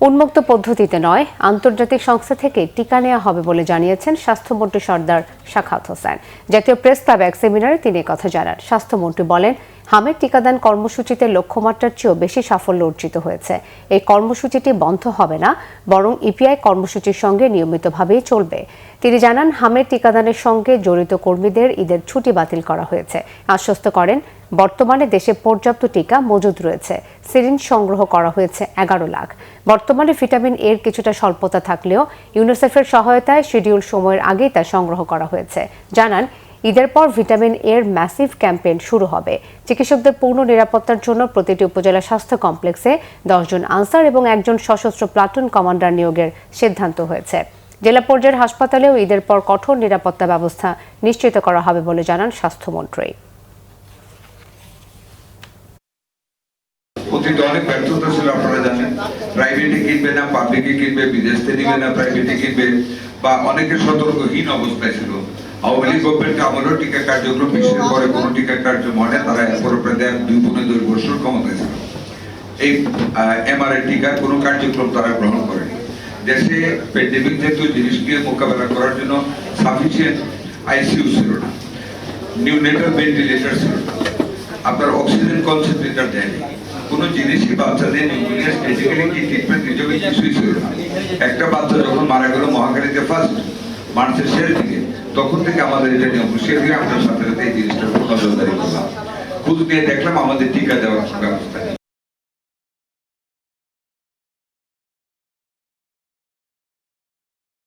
উন্মুক্ত পদ্ধতিতে নয়, আন্তর্জাতিক সংস্থা থেকে টিকা নেওয়া হবে বলে জানিয়েছেন স্বাস্থ্যমন্ত্রী সর্দার সাখাওয়াত হোসেন। জাতীয় প্রেস ক্লাব এক সেমিনারে তিনি কথা জানান। স্বাস্থ্যমন্ত্রী বলেন, হামের টিকাদান কর্মসূচিতে লক্ষ্যমাত্রার চেয়েও বেশি সাফল্য অর্জিত হয়েছে। এই কর্মসূচিটি বন্ধ হবে না, বরং ইপিআই কর্মসূচির সঙ্গে নিয়মিতভাবেই চলবে। তিনি জানান, হামের টিকাদানের সঙ্গে জড়িত কর্মীদের ঈদের ছুটি বাতিল করা হয়েছে। আশ্বস্ত করেন, বর্তমানে দেশে পর্যাপ্ত টিকা মজুদ রয়েছে। সিরিঞ্জ সংগ্রহ করা হয়েছে 11 লাখ। বর্তমানে ভিটামিন এর কিছুটা স্বল্পতা থাকলেও ইউনিসেফের সহায়তায় শিডিউল সময়ের আগেই তা সংগ্রহ করা হয়েছে। জানান, ঈদের পর ভিটামিন এর ম্যাসিভ ক্যাম্পেইন শুরু হবে। চিকিৎসকদের পূর্ণ নিরাপত্তার জন্য প্রতিটি উপজেলা স্বাস্থ্য কমপ্লেক্সে 10 জন আনসার এবং 1 জন সশস্ত্র প্লাটুন কমান্ডার নিয়োগের সিদ্ধান্ত হয়েছে। জেলা পর্যায়ের হাসপাতালেও ঈদের পর কঠোর নিরাপত্তা ব্যবস্থা নিশ্চিত করা হবে বলে জানান স্বাস্থ্যমন্ত্রী। অতীতে অনেক ব্যর্থতা ছিল, আপনারা জানেন। প্রাইভেটে কিনবে না, পাবলিকে কিনবে, বিদেশ থেকে নিবে না, প্রাইভেটে কিনবে, বা অনেকে সতর্কহীন অবস্থায় ছিল। আওয়ামী লীগ গভর্নমেন্ট আমলেও টিকা কার্যক্রম বিশেষ করে কোনো টিকা কার্যক্রম হয় না। তারা এরপর প্রায় 2 বছর ক্ষমতায় ছিল। এই এমআরআই টিকার কোনো কার্যক্রম তারা গ্রহণ করেনি। দেশে প্যান্ডেমিক জাতীয় জিনিসকে মোকাবেলা করার জন্য সাফিসিয়েন্ট আইসিইউ ছিল না, নিউনেটাল ভেন্টিলেটর ছিল না, আপনার অক্সিজেন কনসেন্ট্রেটর দেয়নি। কোনো জিনিসই বাচ্চাদের নিউমোনিয়া স্পেসিফিক্যালি কি ট্রিটমেন্ট হিসেবে কিছুই ছিল না। একটা বাচ্চা যখন মারা গেল মহাখালীতে ফার্স্ট মার্চের শেষ দিকে, তখন থেকে আমাদের এটা নিয়ে হুঁশিয়ারি, আমরা সাথে সাথে এই জিনিসটার উপর নজরদারি করলাম। খোঁজ নিয়ে দেখলাম আমাদের টিকা দেওয়ার ব্যবস্থা নেই।